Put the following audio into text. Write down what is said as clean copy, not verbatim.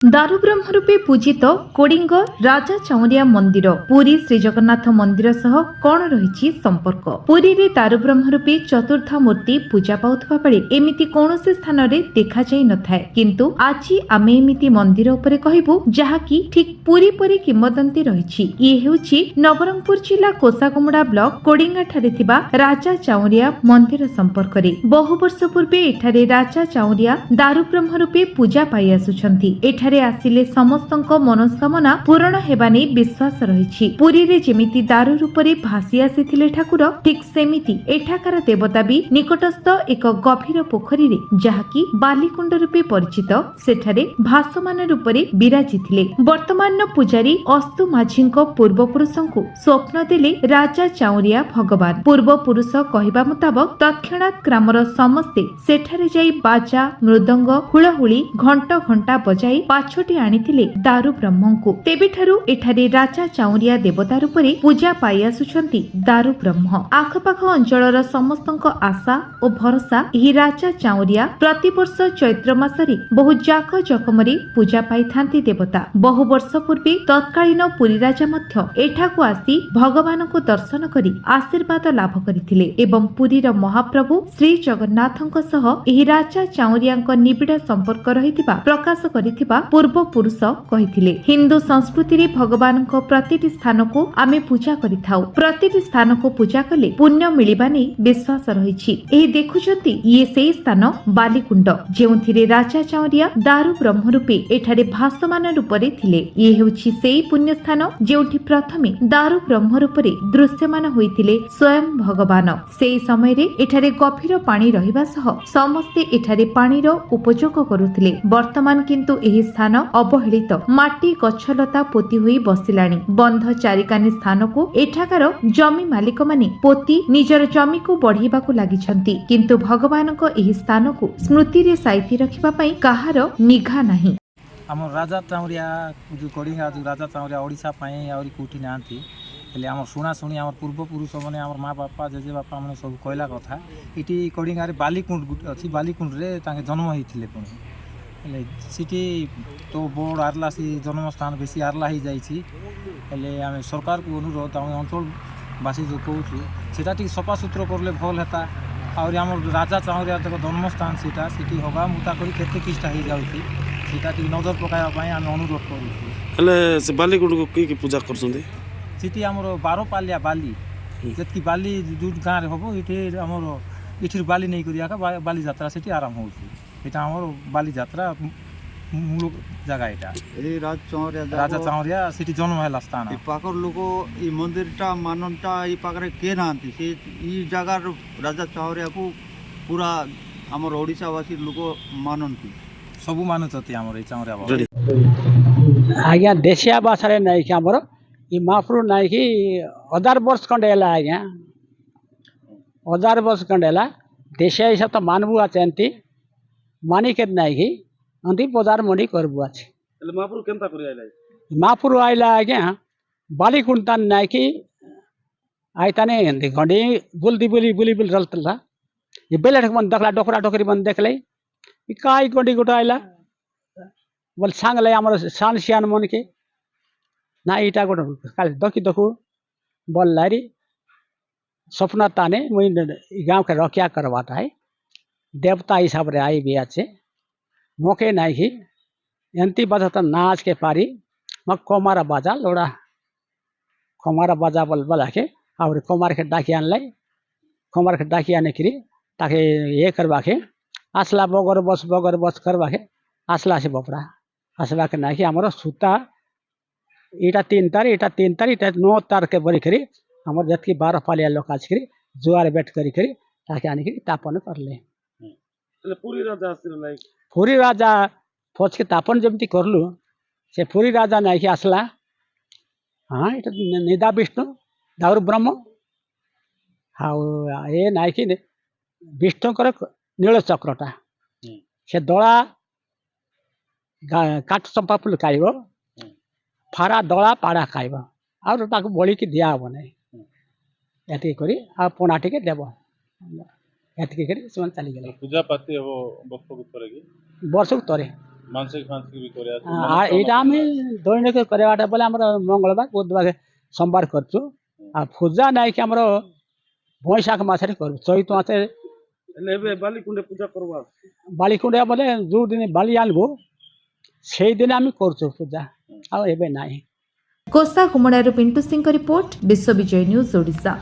दारुब्रह्म रूपे पूजित कोडिंग राजा चाउरिया मंदिर पुरी श्री जगन्नाथ मंदिर सह कौन रही संपर्क। पुरी रे दारुब्रह्म रूपे चतुर्थ मूर्ति पूजा पाउथबा बेले एमिति कौनसी स्थान रे देखा जाई नथाय, किंतु आजि आमे एमिति मंदिर उपरे कहिबु जहाकी ठीक पुरी परी किंवदंती रहिछि। ये हेउछि नवरंगपुर जिला कोसागुमुडा ब्लॉक कोडिंगा ठारे थिबा राजा चाउरिया मंदिर संपर्क रे। बहु वर्ष पूर्वे एठारे राजा चाउरिया दारुब्रह्म रूपे पूजा पाई आसुछंती। एठारे आसिले समस्तଙ୍କ मनोस्कामना पूरण हेबा नै विश्वास रहिछि। पुरी रे जेमिति दारु रूपरे भासी आसीथिले ठाकुर, ठीक सेमिति एठाकार देवता भी निकटस्थ एक गभीर पोखरी रे जहाकी बालीकुंड रूपे परिचित सेठारे भासमान रूपरे विराजिथिले। वर्तमान पूजारी अस्तु माझीଙ୍କ पूर्व पुरुषଙ୍କୁ स्वप्न देले राजा चाउरिया भगवान। पूर्व पुरुष कहिबा मुताबक तक्षणात ग्रामर समस्ते सेठारे जाई बाजा मृदंग हुळहुळी घंट घंटा बजाई पाछोटी आनिथिले दारु ब्रह्मଙ୍କୁ। तेबेठारु एठारे राजा चाउरिया देवता रूपरे पूजा पाई आसुछंती दारु ब्रह्म। आखपाख अंचलर समस्तଙ୍କ आशा और भरोसा एही राजा चाउरिया प्रतिवर्ष चैत्र मासरे बहु जाक जकमरे पूजा पाई थांती देवता। बहु वर्ष पूर्वे तत्कालीन पुरी राजा मध्य एठाकु आसी भगवानଙ୍କୁ दर्शन करी आशीर्वाद लाभ करिथिले एवं पुरीर महाप्रभु श्री जगन्नाथଙ୍କ सह एही राजा चाउरियाଙ୍କ निबिड़ संपर्क रहिथिबा प्रकाश करिथिबा पूर्व पुरुष कहिथिले। हिंदू संस्कृति रे भगवानଙ୍କ प्रतिटी स्थान को आमे पूजा करिथाउ। प्रतिटी स्थान को पूजा कले पुण्य मिलिबा नै विश्वास रहिछि। एही देखुछंती ये सेही स्थान बालीकुंड जेउथिरे राजा चाउरिया दारु ब्रह्म रूपे एठारे भासमान रूपरे थिले। ये हेउछि सेही पुण्य स्थान जेउठी प्रथमे दारु ब्रह्म रूपरे दृश्यमान होइथिले स्वयं भगवान। सेही समय रे एठारे गभीर पानी रहिबा सह समस्ते एठारे पानीर उपयोग करुथिले। वर्तमान किंतु एही स्थान अवहेलित माटी गछलता पोती होई बसिलाणी। बंध चारिकानी स्थान को एठाकार जमी मालिक माने पोती निजर जमी को बढ़ाइबाकू लागिछंती, किंतु भगवानक एही स्थान को स्मृति रे साइती रखिबा पई काहार निघा नाही। आम राजा चाउरिया जो कोडिंगा जो राजा चाउरिया ओडिशा पाई आउरी कोठी नांती हेले आम शुणा शुणी आम पूर्व पुरुष मैंने आम माँ बापा जेजे बापा मैंने सब कहला कथा इटी कोडिंगारे बालीकुंड अच्छी बालीकुंड रे तांके जन्म होइथिले पुणी हेले सिटी तो बोर्ड आरला सी जन्म स्थान बेसी आरला ही जाइछि। हेले आम सरकार को अनुरोध आम अंचलवासी जो कहूँ सेटा टी सफा सुतरा करले भल हेता आउरी आम राजा चाउरिया तक जन्म स्थान सीटा सिटी होगा मुता करी केते किस्टा ही जाउछि सेटा टी नजर पकाइबा पई आम अनुरोध करू। हेले से बालीकुंड को की पूजा करछन्ती सीटी आमर 12 पालिया बाली जतकी बाली जो गाँव में हम ये आमर इठिर बाली नहीं करिया बाली यात्रा से आराम होता आमर बाली यात्रा मूल जगह यहाँ राजा चाउरिया सीटी जन्म है स्थान पाकर लोक ये मंदिरटा माननटा ये पाखरे के नांती से ये जगार राजा चाउरिया को पूरा आमर ओडिशावासी लोक मानती सबू मानुचती आमर ये चाउरिया आज्ञा देशिया भाषा नहीं कि आमर ये महाप्रभु नाई कि 1000 वर्ष खंडेला आज्ञा 1000 वर्ष खंडेला देशिया हिसाब तो मानबू आचंती मानी के नाई कि अंति बजार मंडी करबू आछे। हेले महाप्रभु केनता करि आइला महाप्रभु आइला आज्ञा बालीकुंड तान नाई कि आइताने अंति गंडी बुलदी बुली बुली बुल रलतला ये बेले मन देखला डोकरा डोकरी मन देखले ई काई गंडी गोटा आइला बोल सांगले हमर शान सियान मन के ना इटा गोटे काल दखी दखू बल लारी स्वप्न ताने मुई गाँव के रक्षा करवाता है देवता हिसाब रे आई भी अच्छे मोके नहीं ही एंती बजता नाच के पारी मग कोमारा बाजा लोड़ा कोमारा बाजा बल बला के और कोमार के डाकी आन लाई कोमार के डाकी आने करी ताकि ये करवा के आसला बगर बस करवा के आसला से बपरा आसला के ना कि हमारा सूता इटा 3 तार इटा 9 तार के बरी करी हमारे जत की 12 पालिया लोग आज करी जुआर बैठ करी करी ताकि आने की तापन कर ले। पूरी राजा फौज के तापन जमती करलु से पूरी राजा नहीं कि आसला हाँ इटा निदा विष्णु दारू ब्रह्म हाँ ये नहीं कि विष्णु कर नील चक्रटा से दला काठ चंपा फुल खाइब फारा दला पाड़ा खाइब और ताको बड़ी की दिया हम ना एति करी आ पोना टिके देव एति करी से चली गले पूजा पाती हो वर्ष को तरे वर्ष को तरे ଏଇଟା ଆମେ ଦୈନିକ କରିବାଟା ବୋଲେ ଆମର ମଙ୍ଗଳବାର ବୁଧବାର ସୋମବାର କରୁଛୁ ଆଉ ପୂଜା ନାଇକି ଆମର ବୈଶାଖ ମାସରେ କରୁ ଚୈତ ମାସରେ ହେଲେ ଏବେ ବାଲିକୁଣ୍ଡେ ପୂଜା କରବା ବାଲିକୁଣ୍ଡିଆ ବୋଲେ ଯୋଉ ଦିନ ବାଲି ଆଣିବୁ ସେଇଦିନ ଆମେ କରୁଛୁ ପୂଜା ଆଉ ଏବେ ନାହିଁ। କୋଷା ଗୁମଡ଼ାରୁ ପିଣ୍ଟୁ ସିଂଙ୍କ ରିପୋର୍ଟ, ବିଶ୍ୱବିଜୟ ନ୍ୟୁଜ୍ ଓଡ଼ିଶା।